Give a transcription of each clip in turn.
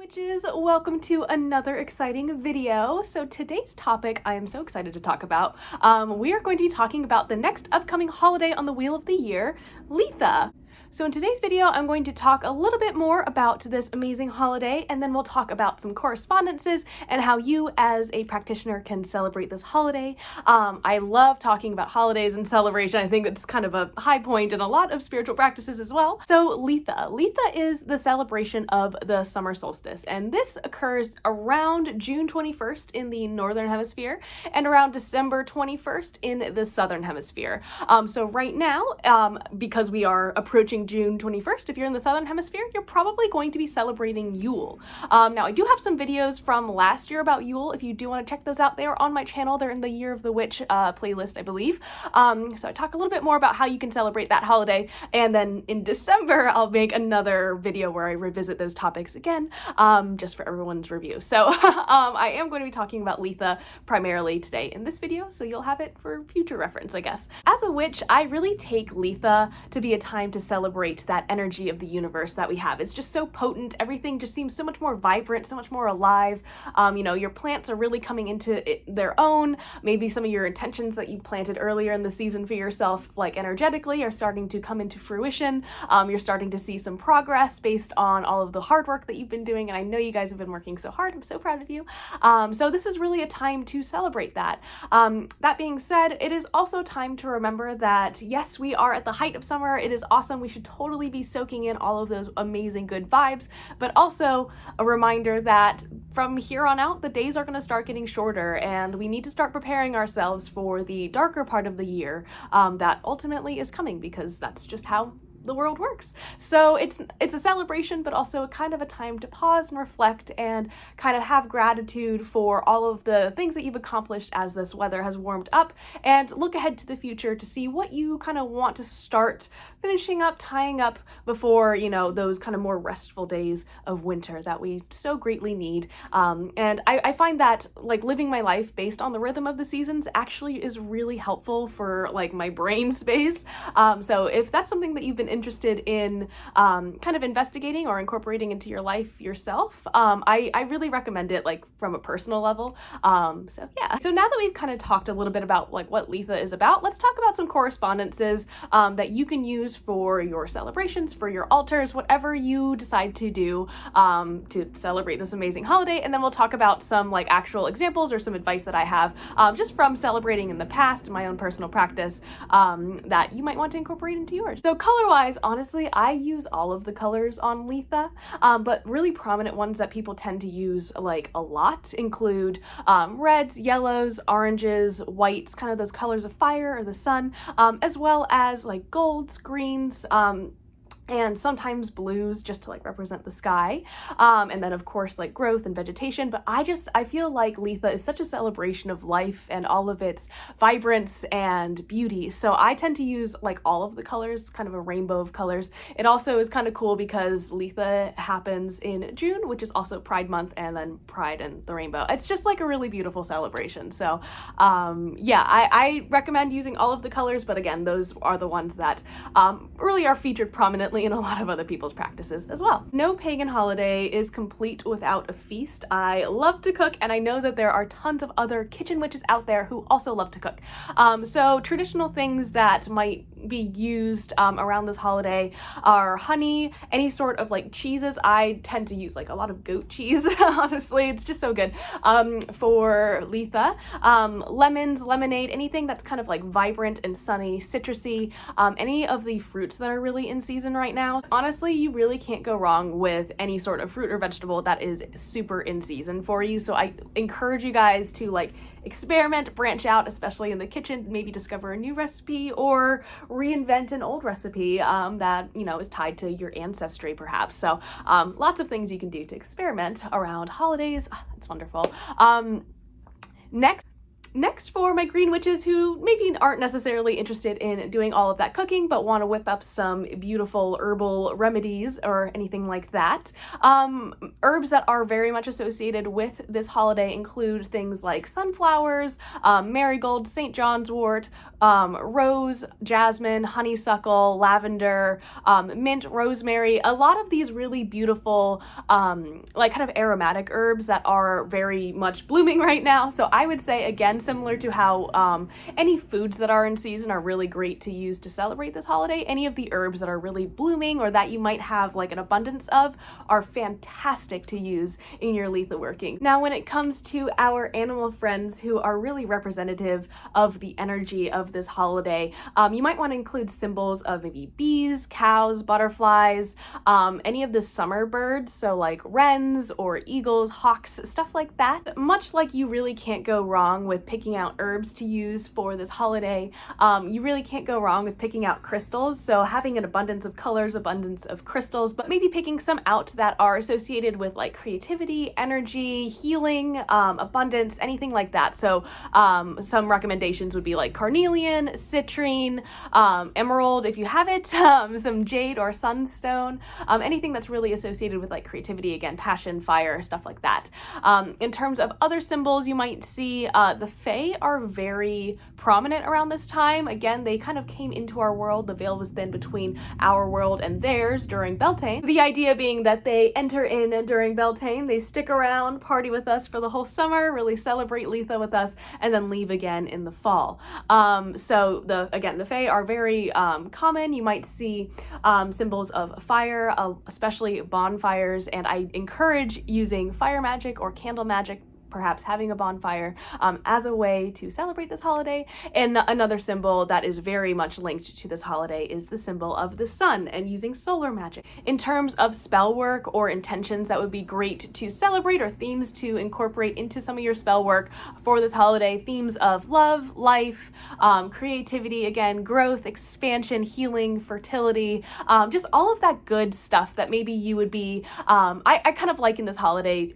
Witches, welcome to another exciting video. So today's topic I am so excited to talk about. We are going to be talking about the next upcoming holiday on the wheel of the year, Litha. So in today's video, I'm going to talk a little bit more about this amazing holiday, and then we'll talk about some correspondences and how you as a practitioner can celebrate this holiday. I love talking about holidays and celebration. I think it's kind of a high point in a lot of spiritual practices as well. So Litha is the celebration of the summer solstice, and this occurs around June 21st in the northern hemisphere and around December 21st in the southern hemisphere. So right now, because we are approaching June 21st, if you're in the southern hemisphere, you're probably going to be celebrating Yule. Now I do have some videos from last year about Yule. If you do want to check those out, they are on my channel. They're in the Year of the Witch playlist, I believe. So I talk a little bit more about how you can celebrate that holiday, and then in December I'll make another video where I revisit those topics again, just for everyone's review. So I am going to be talking about Litha primarily today in this video, so you'll have it for future reference, I guess. As a witch, I really take Litha to be a time to celebrate that energy of the universe that we have. It's just so potent. Everything just seems so much more vibrant, so much more alive. You know, your plants are really coming into their own. Maybe some of your intentions that you planted earlier in the season for yourself, like energetically, are starting to come into fruition. You're starting to see some progress based on all of the hard work that you've been doing, and I know you guys have been working so hard. I'm so proud of you. So this is really a time to celebrate that. That being said, it is also time to remember that yes, we are at the height of summer. It is awesome. We should totally be soaking in all of those amazing good vibes, but also a reminder that from here on out, the days are going to start getting shorter, and we need to start preparing ourselves for the darker part of the year that ultimately is coming, because that's just how the world works. So it's a celebration, but also kind of a time to pause and reflect and kind of have gratitude for all of the things that you've accomplished as this weather has warmed up, and look ahead to the future to see what you kind of want to start finishing up, tying up before, you know, those kind of more restful days of winter that we so greatly need. And I find that like living my life based on the rhythm of the seasons actually is really helpful for like my brain space. So if that's something that you've been interested in kind of investigating or incorporating into your life yourself, I really recommend it, like from a personal level. So yeah. So now that we've kind of talked a little bit about like what Litha is about, let's talk about some correspondences that you can use for your celebrations, for your altars, whatever you decide to do to celebrate this amazing holiday. And then we'll talk about some like actual examples or some advice that I have just from celebrating in the past in my own personal practice that you might want to incorporate into yours. So color-wise, honestly, I use all of the colors on Litha, but really prominent ones that people tend to use like a lot include reds, yellows, oranges, whites, kind of those colors of fire or the sun, as well as like golds, greens, and sometimes blues just to like represent the sky, and then of course like growth and vegetation. But I feel like Litha is such a celebration of life and all of its vibrance and beauty, so I tend to use like all of the colors, kind of a rainbow of colors. It also is kind of cool because Litha happens in June, which is also Pride month, and then Pride and the rainbow. It's just like a really beautiful celebration. So yeah, I recommend using all of the colors, but again, those are the ones that really are featured prominently in a lot of other people's practices as well. No pagan holiday is complete without a feast. I love to cook, and I know that there are tons of other kitchen witches out there who also love to cook. So traditional things that might be used around this holiday are honey, any sort of like cheeses. I tend to use like a lot of goat cheese. Honestly, it's just so good. For Litha, lemons, lemonade, anything that's kind of like vibrant and sunny, citrusy, any of the fruits that are really in season right now. Honestly, you really can't go wrong with any sort of fruit or vegetable that is super in season for you. So I encourage you guys to like experiment, branch out, especially in the kitchen, maybe discover a new recipe or reinvent an old recipe that, you know, is tied to your ancestry perhaps. So lots of things you can do to experiment around holidays. It's wonderful. Next, Next, for my green witches who maybe aren't necessarily interested in doing all of that cooking but want to whip up some beautiful herbal remedies or anything like that, herbs that are very much associated with this holiday include things like sunflowers, marigold, St. John's wort, rose, jasmine, honeysuckle, lavender, mint, rosemary, a lot of these really beautiful like kind of aromatic herbs that are very much blooming right now. So I would say, again, similar to how any foods that are in season are really great to use to celebrate this holiday, any of the herbs that are really blooming or that you might have like an abundance of are fantastic to use in your Litha working. Now, when it comes to our animal friends who are really representative of the energy of this holiday, you might want to include symbols of maybe bees, cows, butterflies, any of the summer birds, so like wrens or eagles, hawks, stuff like that. Much like you really can't go wrong with picking out herbs to use for this holiday, you really can't go wrong with picking out crystals. So having an abundance of colors, abundance of crystals, but maybe picking some out that are associated with like creativity, energy, healing, abundance, anything like that. So some recommendations would be like carnelian, citrine, emerald if you have it, some jade or sunstone, anything that's really associated with like creativity, again, passion, fire, stuff like that. In terms of other symbols you might see, the Fae are very prominent around this time. Again, they kind of came into our world. The veil was thin between our world and theirs during Beltane. The idea being that they enter in during Beltane, they stick around, party with us for the whole summer, really celebrate Litha with us, and then leave again in the fall. So the Fae are very common. You might see symbols of fire, especially bonfires, and I encourage using fire magic or candle magic, perhaps having a bonfire as a way to celebrate this holiday. And another symbol that is very much linked to this holiday is the symbol of the sun and using solar magic. In terms of spell work or intentions that would be great to celebrate or themes to incorporate into some of your spell work for this holiday, themes of love, life, creativity, again, growth, expansion, healing, fertility, just all of that good stuff that maybe you would be, I kind of liken this holiday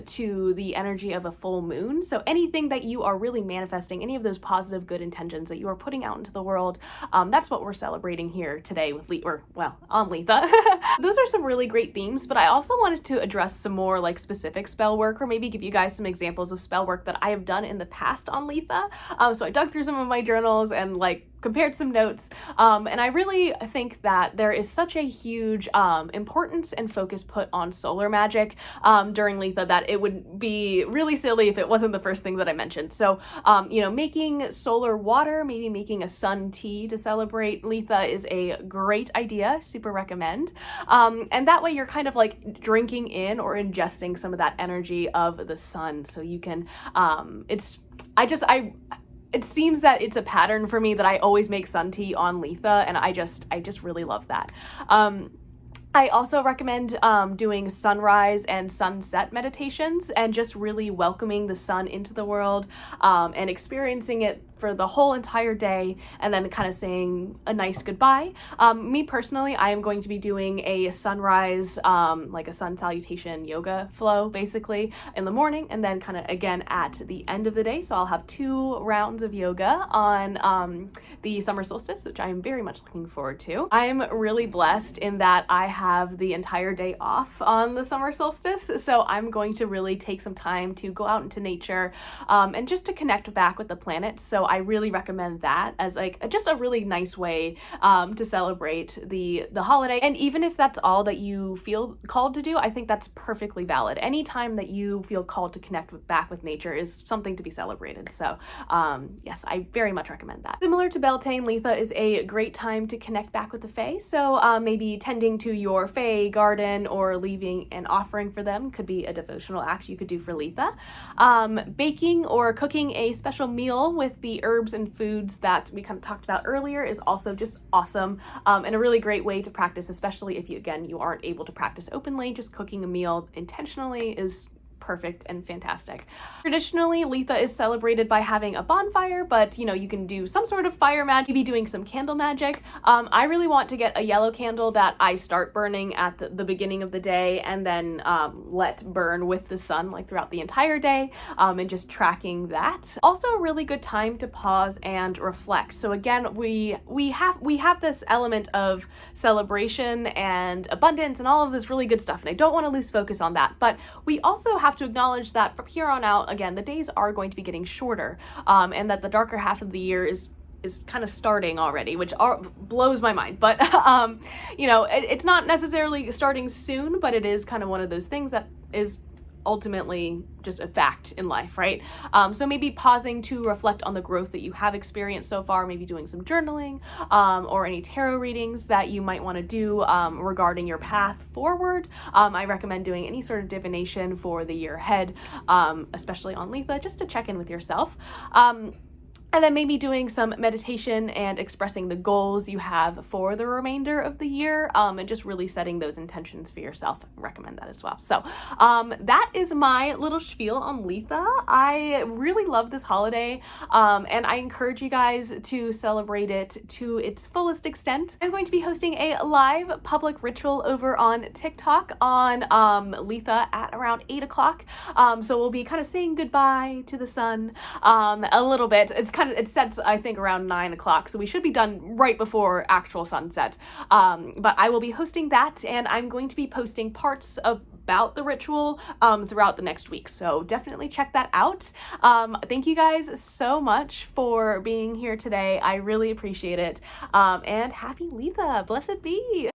to the energy of a full moon. So anything that you are really manifesting, any of those positive good intentions that you are putting out into the world, that's what we're celebrating here today with on Litha. Those are some really great themes, but I also wanted to address some more like specific spell work, or maybe give you guys some examples of spell work that I have done in the past on Litha. So I dug through some of my journals and like compared some notes, and I really think that there is such a huge importance and focus put on solar magic during Litha that it would be really silly if it wasn't the first thing that I mentioned. So, making solar water, maybe making a sun tea to celebrate Litha is a great idea, super recommend. And that way you're kind of like drinking in or ingesting some of that energy of the sun, so you can, it seems that it's a pattern for me that I always make sun tea on Litha, and I just really love that. I also recommend doing sunrise and sunset meditations and just really welcoming the sun into the world and experiencing it for the whole entire day, and then kind of saying a nice goodbye. Me personally, I am going to be doing a sunrise, like a sun salutation yoga flow basically in the morning, and then kind of again at the end of the day. So I'll have 2 rounds of yoga on the summer solstice, which I am very much looking forward to. I am really blessed in that I have the entire day off on the summer solstice, so I'm going to really take some time to go out into nature and just to connect back with the planet. So I really recommend that as like just a really nice way to celebrate the holiday. And even if that's all that you feel called to do, I think that's perfectly valid. Anytime that you feel called to connect back with nature is something to be celebrated. So yes, I very much recommend that. Similar to Beltane, Litha is a great time to connect back with the Fae. So maybe tending to your Fae garden or leaving an offering for them could be a devotional act you could do for Litha. Baking or cooking a special meal with the herbs and foods that we kind of talked about earlier is also just awesome, and a really great way to practice, especially if you aren't able to practice openly. Just cooking a meal intentionally is perfect and fantastic. Traditionally, Litha is celebrated by having a bonfire, but you know, you can do some sort of fire magic, maybe doing some candle magic. I really want to get a yellow candle that I start burning at the beginning of the day and then let burn with the sun like throughout the entire day, and just tracking that. Also a really good time to pause and reflect. So again, we have this element of celebration and abundance and all of this really good stuff, and I don't want to lose focus on that, but we also have to acknowledge that from here on out, again, the days are going to be getting shorter, and that the darker half of the year is kind of starting already, which blows my mind. But you know, it's not necessarily starting soon, but it is kind of one of those things that is ultimately just a fact in life, right? So maybe pausing to reflect on the growth that you have experienced so far, maybe doing some journaling, or any tarot readings that you might want to do regarding your path forward. I recommend doing any sort of divination for the year ahead, especially on Litha, just to check in with yourself. And then maybe doing some meditation and expressing the goals you have for the remainder of the year, and just really setting those intentions for yourself. I recommend that as well. So that is my little spiel on Litha. I really love this holiday, and I encourage you guys to celebrate it to its fullest extent. I'm going to be hosting a live public ritual over on TikTok on Litha at around 8 o'clock. So we'll be kind of saying goodbye to the sun a little bit. It sets, I think, around 9 o'clock, so we should be done right before actual sunset. But I will be hosting that, and I'm going to be posting parts about the ritual throughout the next week, so definitely check that out. Thank you guys so much for being here today. I really appreciate it, and happy Litha, blessed be.